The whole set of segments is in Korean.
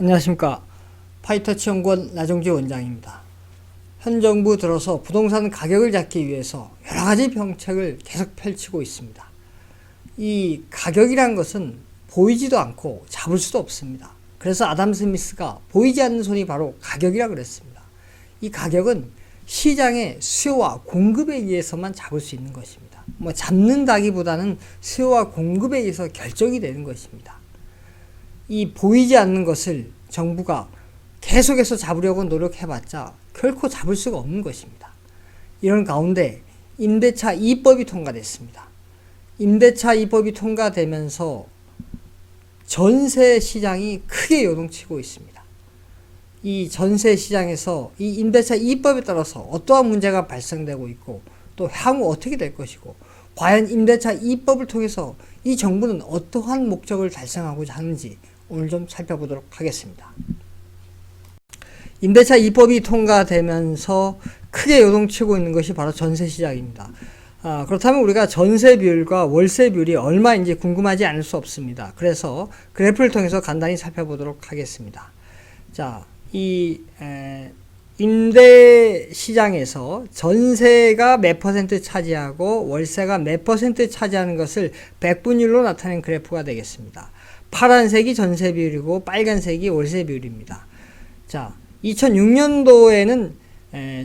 안녕하십니까. 파이터치 연구원 나정지 원장입니다. 현 정부 들어서 부동산 가격을 잡기 위해서 여러가지 정책을 계속 펼치고 있습니다. 이 가격이란 것은 보이지도 않고 잡을 수도 없습니다. 그래서 아담 스미스가 보이지 않는 손이 바로 가격이라 그랬습니다. 이 가격은 시장의 수요와 공급에 의해서만 잡을 수 있는 것입니다. 잡는다기보다는 수요와 공급에 의해서 결정이 되는 것입니다. 이 보이지 않는 것을 정부가 계속해서 잡으려고 노력해봤자 결코 잡을 수가 없는 것입니다. 이런 가운데 임대차 2법이 통과됐습니다. 임대차 2법이 통과되면서 전세 시장이 크게 요동치고 있습니다. 이 전세 시장에서 이 임대차 2법에 따라서 어떠한 문제가 발생되고 있고 또 향후 어떻게 될 것이고 과연 임대차 2법을 통해서 이 정부는 어떠한 목적을 달성하고자 하는지 오늘 좀 살펴보도록 하겠습니다. 임대차 2법이 통과되면서 크게 요동치고 있는 것이 바로 전세 시장입니다. 그렇다면 우리가 전세 비율과 월세 비율이 얼마인지 궁금하지 않을 수 없습니다. 그래서 그래프를 통해서 간단히 살펴보도록 하겠습니다. 자, 이 임대 시장에서 전세가 몇 퍼센트 차지하고 월세가 몇 퍼센트 차지하는 것을 백분율로 나타낸 그래프가 되겠습니다. 파란색이 전세 비율이고 빨간색이 월세 비율입니다. 자, 2006년도에는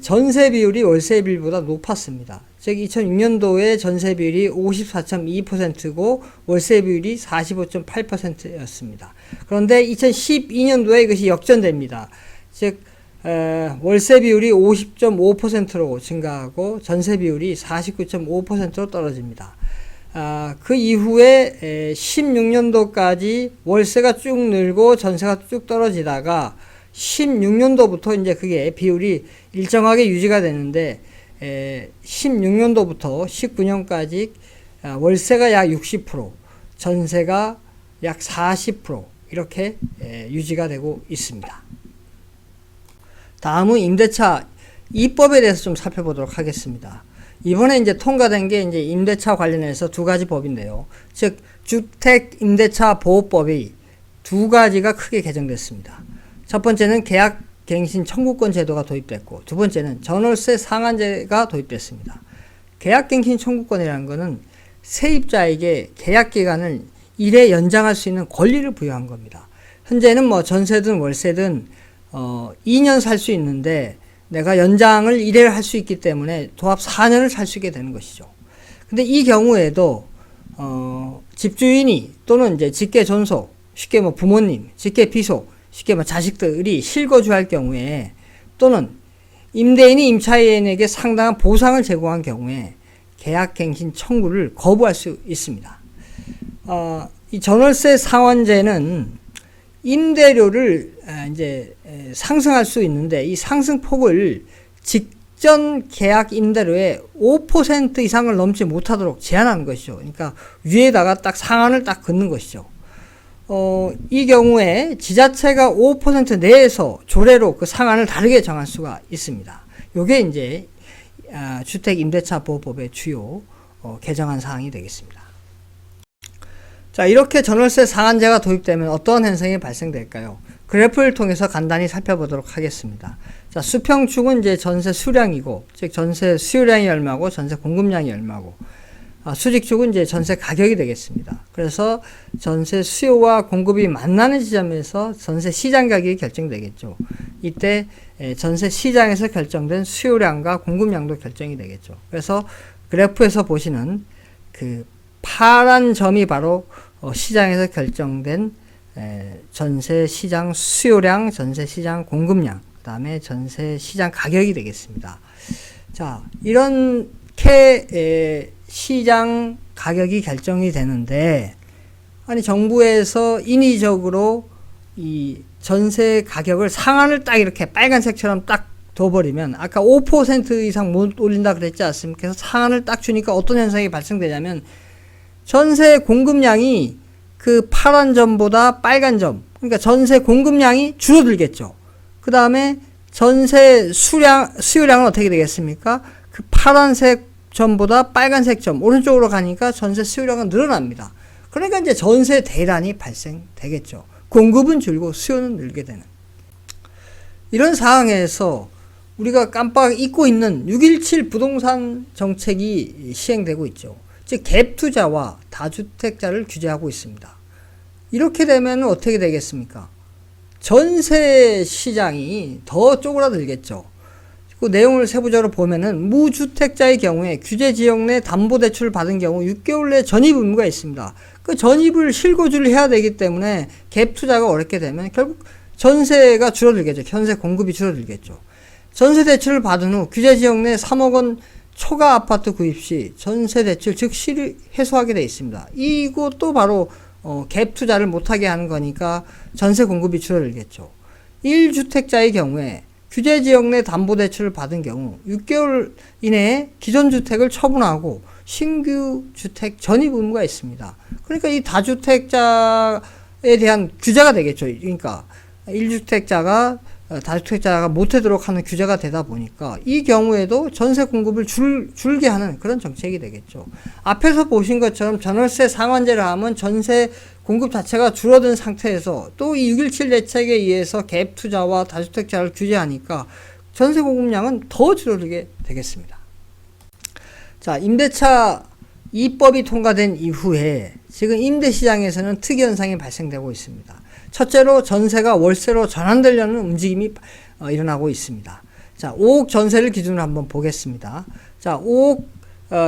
전세 비율이 월세 비율보다 높았습니다. 즉 2006년도에 전세 비율이 54.2%고 월세 비율이 45.8%였습니다. 그런데 2012년도에 이것이 역전됩니다. 즉 월세 비율이 50.5%로 증가하고 전세 비율이 49.5%로 떨어집니다. 그 이후에 16년도까지 월세가 쭉 늘고 전세가 쭉 떨어지다가 16년도부터 이제 그게 비율이 일정하게 유지가 되는데 16년도부터 19년까지 월세가 약 60%, 전세가 약 40% 이렇게 유지가 되고 있습니다. 다음은 임대차 2법에 대해서 좀 살펴보도록 하겠습니다. 이번에 이제 통과된 게 이제 임대차 관련해서 두 가지 법인데요. 즉 주택임대차보호법이 두 가지가 크게 개정됐습니다. 첫 번째는 계약갱신 청구권 제도가 도입됐고 두 번째는 전월세 상한제가 도입됐습니다. 계약갱신 청구권이라는 것은 세입자에게 계약기간을 1회 연장할 수 있는 권리를 부여한 겁니다. 현재는 전세든 월세든 2년 살 수 있는데 내가 연장을 1회를 할 수 있기 때문에 도합 4년을 살 수 있게 되는 것이죠. 근데 이 경우에도 집주인이 또는 이제 직계 존속, 쉽게 부모님, 직계 비속, 쉽게 자식들이 실거주할 경우에 또는 임대인이 임차인에게 상당한 보상을 제공한 경우에 계약갱신 청구를 거부할 수 있습니다. 이 전월세 상한제는 임대료를 이제 상승할 수 있는데 이 상승폭을 직전 계약 임대료의 5% 이상을 넘지 못하도록 제한하는 것이죠. 그러니까 위에다가 딱 상한을 딱 긋는 것이죠. 이 경우에 지자체가 5% 내에서 조례로 그 상한을 다르게 정할 수가 있습니다. 요게 이제 주택임대차보호법의 주요 개정안 사항이 되겠습니다. 자, 이렇게 전월세 상한제가 도입되면 어떠한 현상이 발생될까요? 그래프를 통해서 간단히 살펴보도록 하겠습니다. 자, 수평축은 이제 전세 수량이고, 즉 전세 수요량이 얼마고 전세 공급량이 얼마고, 수직축은 이제 전세 가격이 되겠습니다. 그래서 전세 수요와 공급이 만나는 지점에서 전세 시장 가격이 결정되겠죠. 이때 전세 시장에서 결정된 수요량과 공급량도 결정이 되겠죠. 그래서 그래프에서 보시는 그 파란 점이 바로 시장에서 결정된 전세 시장 수요량, 전세 시장 공급량, 그 다음에 전세 시장 가격이 되겠습니다. 자, 이렇게 시장 가격이 결정이 되는데, 아니 정부에서 인위적으로 이 전세 가격을 상한을 딱 이렇게 빨간색처럼 딱 둬버리면, 아까 5% 이상 못 올린다 그랬지 않습니까? 그래서 상한을 딱 주니까 어떤 현상이 발생되냐면 전세 공급량이 그 파란 점보다 빨간 점, 그러니까 전세 공급량이 줄어들겠죠. 그 다음에 전세 수요량은 어떻게 되겠습니까? 그 파란색 점보다 빨간색 점 오른쪽으로 가니까 전세 수요량은 늘어납니다. 그러니까 이제 전세 대란이 발생되겠죠. 공급은 줄고 수요는 늘게 되는 이런 상황에서 우리가 깜빡 잊고 있는 6.17 부동산 정책이 시행되고 있죠. 즉 갭 투자와 다주택자를 규제하고 있습니다. 이렇게 되면 어떻게 되겠습니까? 전세 시장이 더 쪼그라들겠죠. 그 내용을 세부적으로 보면은 무주택자의 경우에 규제 지역 내 담보대출을 받은 경우 6개월 내 전입 의무가 있습니다. 그 전입을 실거주를 해야 되기 때문에 갭 투자가 어렵게 되면 결국 전세가 줄어들겠죠. 전세 공급이 줄어들겠죠. 전세 대출을 받은 후 규제 지역 내 3억 원 초과 아파트 구입 시 전세 대출 즉시 해소하게 되어 있습니다. 이것도 바로 갭 투자를 못하게 하는 거니까 전세 공급이 줄어들겠죠. 1주택자의 경우에 규제 지역 내 담보대출을 받은 경우 6개월 이내에 기존 주택을 처분하고 신규 주택 전입 의무가 있습니다. 그러니까 이 다주택자에 대한 규제가 되겠죠. 그러니까 1주택자가 다주택자가 못하도록 하는 규제가 되다 보니까 이 경우에도 전세 공급을 줄게 하는 그런 정책이 되겠죠. 앞에서 보신 것처럼 전월세 상한제를 하면 전세 공급 자체가 줄어든 상태에서 또 이 6.17 대책에 의해서 갭 투자와 다주택자를 규제하니까 전세 공급량은 더 줄어들게 되겠습니다. 자, 임대차 2법이 통과된 이후에 지금 임대시장에서는 특이 현상이 발생되고 있습니다. 첫째로 전세가 월세로 전환되려는 움직임이 일어나고 있습니다. 자, 5억 전세를 기준으로 한번 보겠습니다. 자, 5억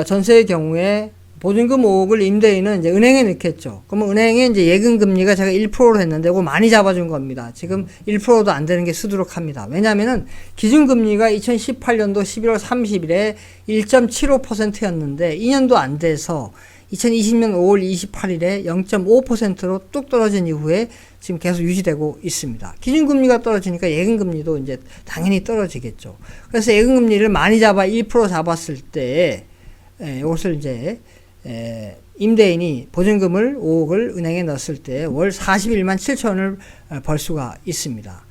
전세의 경우에 보증금 5억을 임대인은 이제 은행에 넣겠죠. 그러면 은행에 이제 예금 금리가 제가 1%로 했는데 이거 많이 잡아준 겁니다. 지금 1%도 안 되는 게 수두룩합니다. 왜냐하면은 기준 금리가 2018년도 11월 30일에 1.75%였는데 2년도 안 돼서 2020년 5월 28일에 0.5%로 뚝 떨어진 이후에 지금 계속 유지되고 있습니다. 기준금리가 떨어지니까 예금금리도 이제 당연히 떨어지겠죠. 그래서 예금금리를 많이 잡아 1% 잡았을 때, 이것을 이제, 임대인이 보증금을 5억을 은행에 넣었을 때 월 41만 7천 원을 벌 수가 있습니다.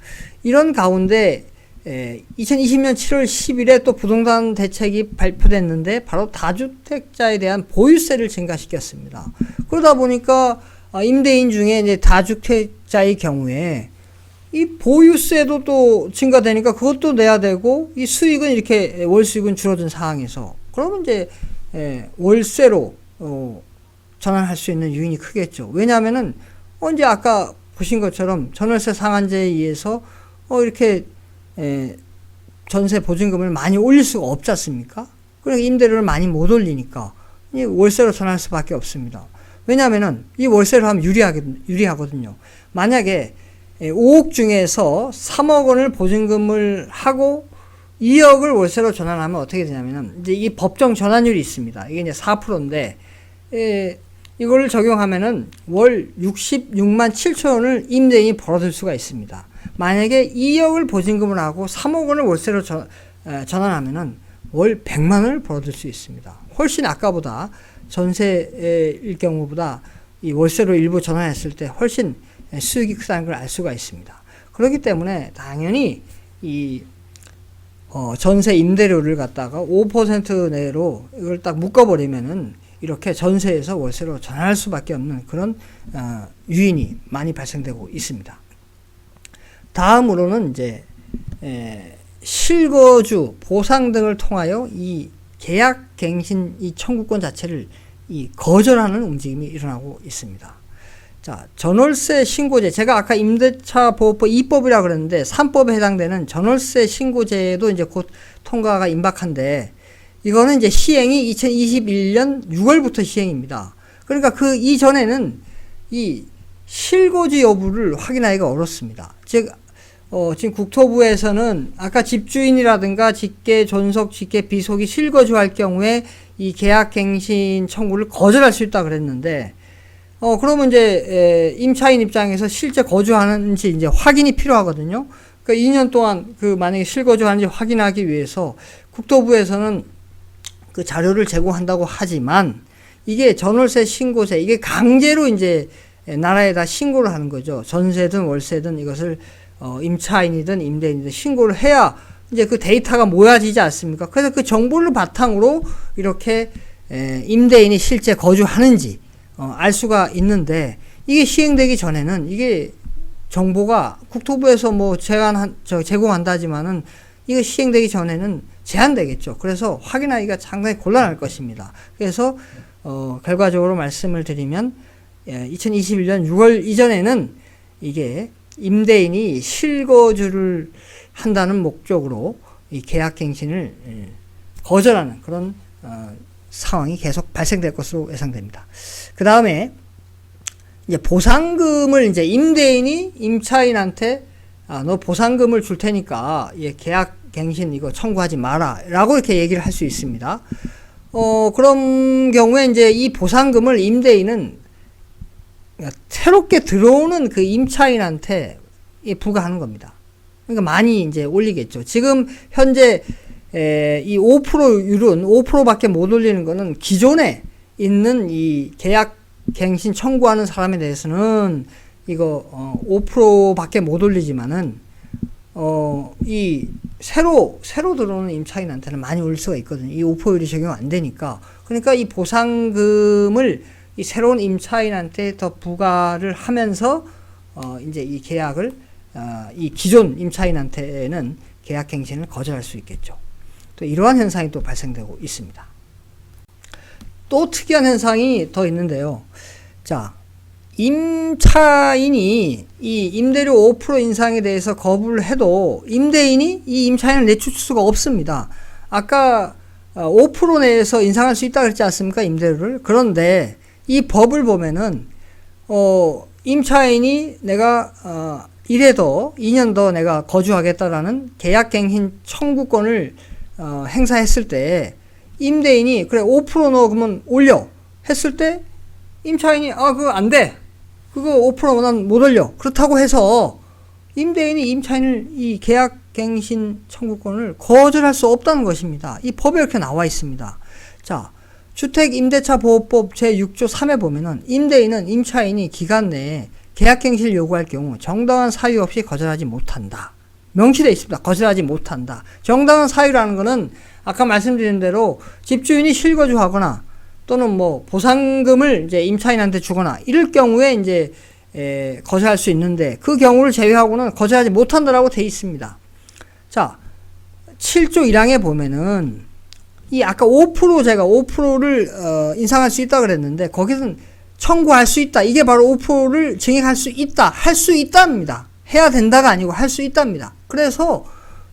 이런 가운데 2020년 7월 10일에 또 부동산 대책이 발표됐는데 바로 다주택자에 대한 보유세를 증가시켰습니다. 그러다 보니까 임대인 중에 이제 다주택자의 경우에 이 보유세도 또 증가되니까 그것도 내야 되고 이 수익은 이렇게 월 수익은 줄어든 상황에서 그러면 이제 월세로 전환할 수 있는 요인이 크겠죠. 왜냐하면은 이제 아까 보신 것처럼 전월세 상한제에 의해서 이렇게 전세 보증금을 많이 올릴 수가 없지 않습니까? 그러니까 임대료를 많이 못 올리니까 월세로 전할 수밖에 없습니다. 왜냐하면은 이 월세로 하면 유리하거든요. 만약에 5억 중에서 3억 원을 보증금을 하고 2억을 월세로 전환하면 어떻게 되냐면은 이제 이 법정 전환율이 있습니다. 이게 이제 4%인데 이걸 적용하면은 월 66만 7천 원을 임대인이 벌어들 수가 있습니다. 만약에 2억을 보증금을 하고 3억 원을 월세로 전환하면은 월 100만 원을 벌어들 수 있습니다. 훨씬 아까보다 전세일 경우보다 이 월세로 일부 전환했을 때 훨씬 수익이 크다는 걸 알 수가 있습니다. 그렇기 때문에 당연히 이 전세 임대료를 갖다가 5% 내로 이걸 딱 묶어버리면은 이렇게 전세에서 월세로 전환할 수밖에 없는 그런 유인이 많이 발생되고 있습니다. 다음으로는 이제 실거주 보상 등을 통하여 이 계약갱신 이 청구권 자체를 이 거절하는 움직임이 일어나고 있습니다. 자, 전월세 신고제, 제가 아까 임대차 보호법 2법이라 그랬는데 3법에 해당되는 전월세 신고제도 이제 곧 통과가 임박한데 이거는 이제 시행이 2021년 6월부터 시행입니다. 그러니까 그 이전에는 이 실거주 여부를 확인하기가 어렵습니다. 즉 지금 국토부에서는 아까 집주인이라든가 직계, 존속, 직계, 비속이 실거주할 경우에 이 계약갱신 청구를 거절할 수 있다 그랬는데, 그러면 이제 임차인 입장에서 실제 거주하는지 이제 확인이 필요하거든요. 그러니까 2년 동안 그 만약에 실거주하는지 확인하기 위해서 국토부에서는 그 자료를 제공한다고 하지만 이게 전월세 신고세, 이게 강제로 이제 나라에다 신고를 하는 거죠. 전세든 월세든 이것을 임차인이든 임대인이든 신고를 해야 이제 그 데이터가 모아지지 않습니까? 그래서 그 정보를 바탕으로 이렇게 임대인이 실제 거주하는지 알 수가 있는데 이게 시행되기 전에는 이게 정보가 국토부에서 뭐 제공한다지만은 이거 시행되기 전에는 제한되겠죠. 그래서 확인하기가 상당히 곤란할 것입니다. 그래서 결과적으로 말씀을 드리면 2021년 6월 이전에는 이게 임대인이 실거주를 한다는 목적으로 이 계약갱신을 거절하는 그런 상황이 계속 발생될 것으로 예상됩니다. 그 다음에 이제 보상금을 이제 임대인이 임차인한테 너 보상금을 줄 테니까 계약갱신 이거 청구하지 마라 라고 이렇게 얘기를 할 수 있습니다. 그런 경우에 이제 이 보상금을 임대인은 새롭게 들어오는 그 임차인한테 부과하는 겁니다. 그러니까 많이 이제 올리겠죠. 지금 현재 이 5%율은 5%밖에 못 올리는 거는 기존에 있는 이 계약 갱신 청구하는 사람에 대해서는 이거 5%밖에 못 올리지만은 이 새로 들어오는 임차인한테는 많이 올릴 수가 있거든요. 이 5%율이 적용 안 되니까. 그러니까 이 보상금을 이 새로운 임차인한테 더 부과를 하면서 이제 이 계약을 이 기존 임차인한테는 계약 갱신을 거절할 수 있겠죠. 또 이러한 현상이 또 발생되고 있습니다. 또 특이한 현상이 더 있는데요. 자, 임차인이 이 임대료 5% 인상에 대해서 거부를 해도 임대인이 이 임차인을 내쫓을 수가 없습니다. 아까 5% 내에서 인상할 수 있다 그랬지 않습니까? 임대료를. 그런데 이 법을 보면은 임차인이 내가 이래도 2년 더 내가 거주하겠다라는 계약갱신 청구권을 행사했을 때 임대인이 그래 5% 너 그러면 올려 했을 때 임차인이 그거 안 돼. 그거 5% 난 못 올려. 그렇다고 해서 임대인이 임차인을 이 계약갱신 청구권을 거절할 수 없다는 것입니다. 이 법에 이렇게 나와 있습니다. 자, 주택임대차보호법 제6조 3에 보면은 임대인은 임차인이 기간 내에 계약갱신을 요구할 경우 정당한 사유 없이 거절하지 못한다. 명시되어 있습니다. 거절하지 못한다. 정당한 사유라는 것은 아까 말씀드린 대로 집주인이 실거주하거나 또는 뭐 보상금을 이제 임차인한테 주거나 이럴 경우에 이제 거절할 수 있는데 그 경우를 제외하고는 거절하지 못한다라고 되어 있습니다. 자, 7조 1항에 보면은 이 아까 5% 제가 5%를 인상할 수 있다 그랬는데 거기서는 청구할 수 있다. 이게 바로 5%를 증액할 수 있다. 할 수 있답니다. 해야 된다가 아니고 할 수 있답니다. 그래서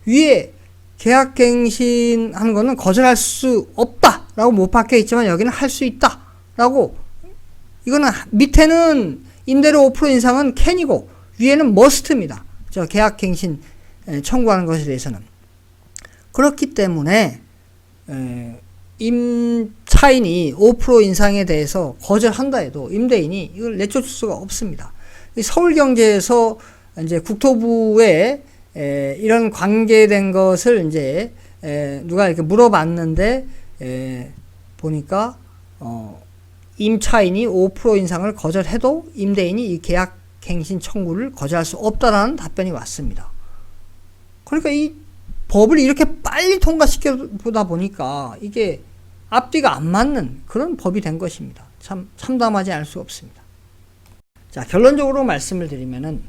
위에 계약갱신하는 거는 거절할 수 없다 라고 못 박혀 있지만 여기는 할 수 있다 라고, 이거는 밑에는 임대료 5% 인상은 캔이고 위에는 머스트입니다. 저 계약갱신 청구하는 것에 대해서는. 그렇기 때문에 임차인이 5% 인상에 대해서 거절한다 해도 임대인이 이걸 내쫓을 수가 없습니다. 서울경제에서 이제 국토부에 이런 관계된 것을 이제 누가 이렇게 물어봤는데 보니까 임차인이 5% 인상을 거절해도 임대인이 이 계약갱신 청구를 거절할 수 없다라는 답변이 왔습니다. 그러니까 이 법을 이렇게 빨리 통과시켜보다 보니까 이게 앞뒤가 안 맞는 그런 법이 된 것입니다. 참 참담하지 않을 수 없습니다. 자, 결론적으로 말씀을 드리면은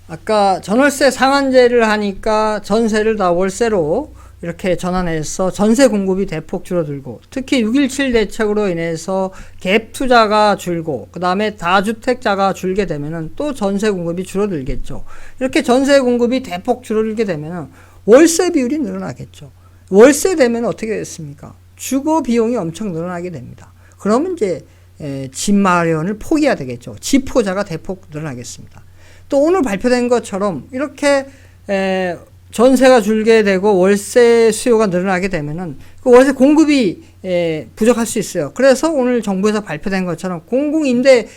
아까 전월세 상한제를 하니까 전세를 다 월세로 이렇게 전환해서 전세 공급이 대폭 줄어들고, 특히 6.17 대책으로 인해서 갭 투자가 줄고 그 다음에 다주택자가 줄게 되면은 또 전세 공급이 줄어들겠죠. 이렇게 전세 공급이 대폭 줄어들게 되면은 월세 비율이 늘어나겠죠. 월세 되면 어떻게 됐습니까? 주거 비용이 엄청 늘어나게 됩니다. 그러면 이제 집 마련을 포기해야 되겠죠. 집포자가 대폭 늘어나겠습니다. 또 오늘 발표된 것처럼 이렇게 전세가 줄게 되고 월세 수요가 늘어나게 되면은 그 월세 공급이 부족할 수 있어요. 그래서 오늘 정부에서 발표된 것처럼 공공임대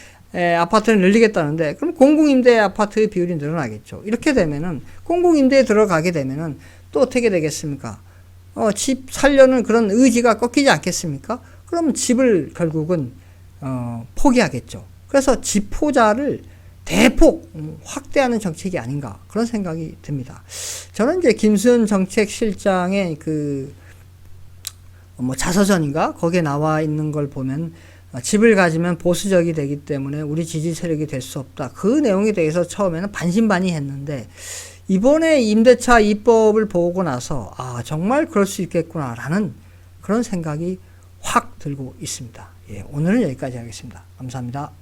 아파트를 늘리겠다는데, 그럼 공공임대 아파트의 비율이 늘어나겠죠. 이렇게 되면은 공공임대에 들어가게 되면은 또 어떻게 되겠습니까? 집 살려는 그런 의지가 꺾이지 않겠습니까? 그럼 집을 결국은 포기하겠죠. 그래서 집포자를 대폭 확대하는 정책이 아닌가, 그런 생각이 듭니다. 저는 이제 김수현 정책실장의 그 뭐 자서전인가 거기에 나와 있는 걸 보면 집을 가지면 보수적이 되기 때문에 우리 지지 세력이 될 수 없다. 그 내용에 대해서 처음에는 반신반의했는데 이번에 임대차 입법을 보고 나서 정말 그럴 수 있겠구나라는 그런 생각이 확 들고 있습니다. 예, 오늘은 여기까지 하겠습니다. 감사합니다.